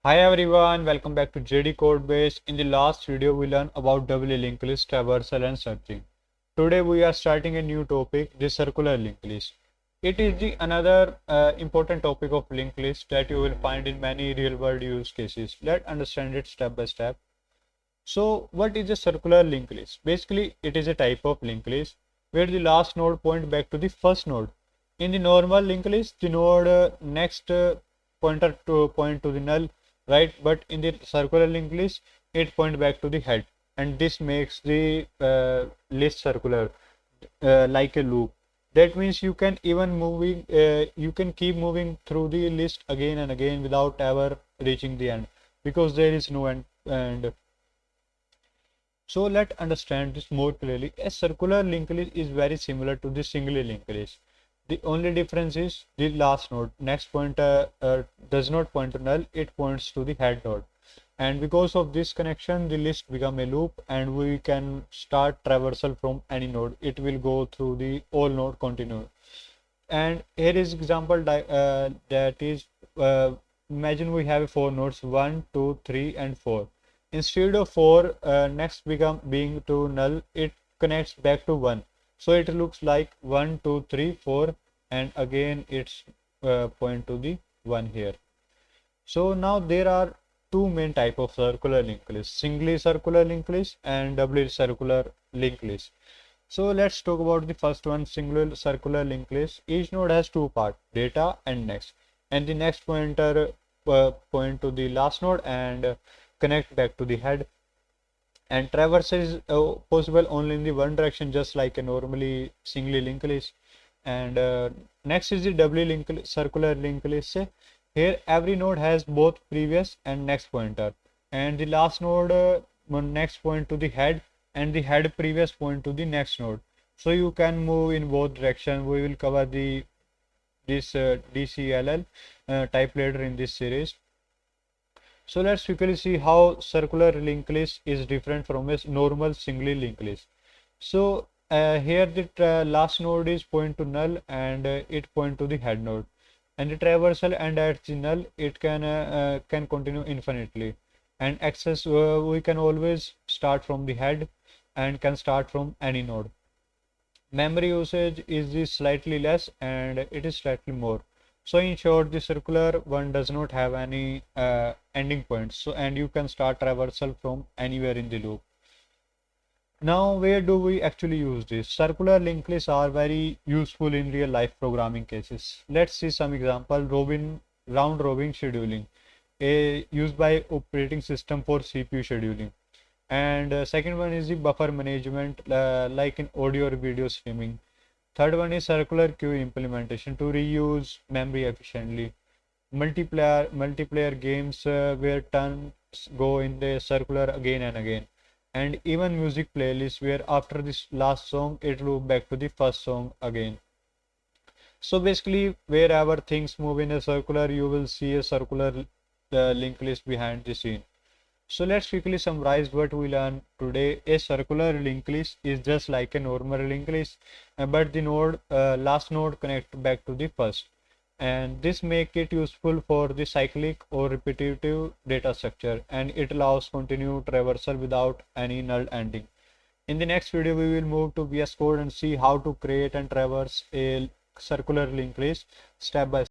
Hi everyone, welcome back to JDCodebase. In the last video, we learned about doubly linked list, traversal and searching. Today we are starting a new topic, the circular linked list. It is the another important topic of linked list that you will find in many real-world use cases. Let's understand it step by step. So, what is a circular linked list? Basically, it is a type of linked list where the last node points back to the first node. In the normal linked list, the node next pointer to point to the null, right? But in the circular linked list, it points back to the head, and this makes the list circular, like a loop. That means you can you can keep moving through the list again and again without ever reaching the end, because there is no end. And so let's understand this more clearly. A circular linked list is very similar to the single linked list. The only difference is the last node. Next pointer does not point to null, it points to the head node. And because of this connection, the list become a loop and we can start traversal from any node. It will go through the all node continue. And here is example that is, imagine we have four nodes 1, 2, 3 and 4. Instead of 4 next being to null, it connects back to 1. So it looks like 1, 2, 3, 4 and again it's point to the 1 here. So now there are two main type of circular linked list, singly circular linked list and doubly circular linked list. So let's talk about the first one, single circular linked list. Each node has two parts, data and next, and the next pointer point to the last node and connect back to the head. And traverse is possible only in the one direction, just like a normally singly linked list. And next is the doubly linked circular linked list. Here every node has both previous and next pointer, and the last node next point to the head and the head previous point to the next node. So you can move in both directions. We will cover this DCLL type later in this series. So let's quickly see how circular linked list is different from a normal singly linked list. So here the last node is point to null and it point to the head node, and the traversal and at the null it can continue infinitely, and access we can always start from the head and can start from any node. Memory usage is slightly less and it is slightly more. So in short, the circular one does not have any ending points. So and you can start traversal from anywhere in the loop. Now, where do we actually use this? Circular linked lists are very useful in real life programming cases. Let's see some example. Round robin scheduling, used by operating system for CPU scheduling. And second one is the buffer management, like in audio or video streaming. Third one is circular queue implementation to reuse memory efficiently. Multiplayer games where turns go in the circular again and again. And even music playlists where after this last song it loop back to the first song again. So basically, wherever things move in a circular, you will see a circular linked list behind the scene. So let's quickly summarize what we learned today. A circular linked list is just like a normal linked list, but the last node connect back to the first, and this make it useful for the cyclic or repetitive data structure, and it allows continued traversal without any null ending. In the next video, we will move to VS Code and see how to create and traverse a circular linked list step by step.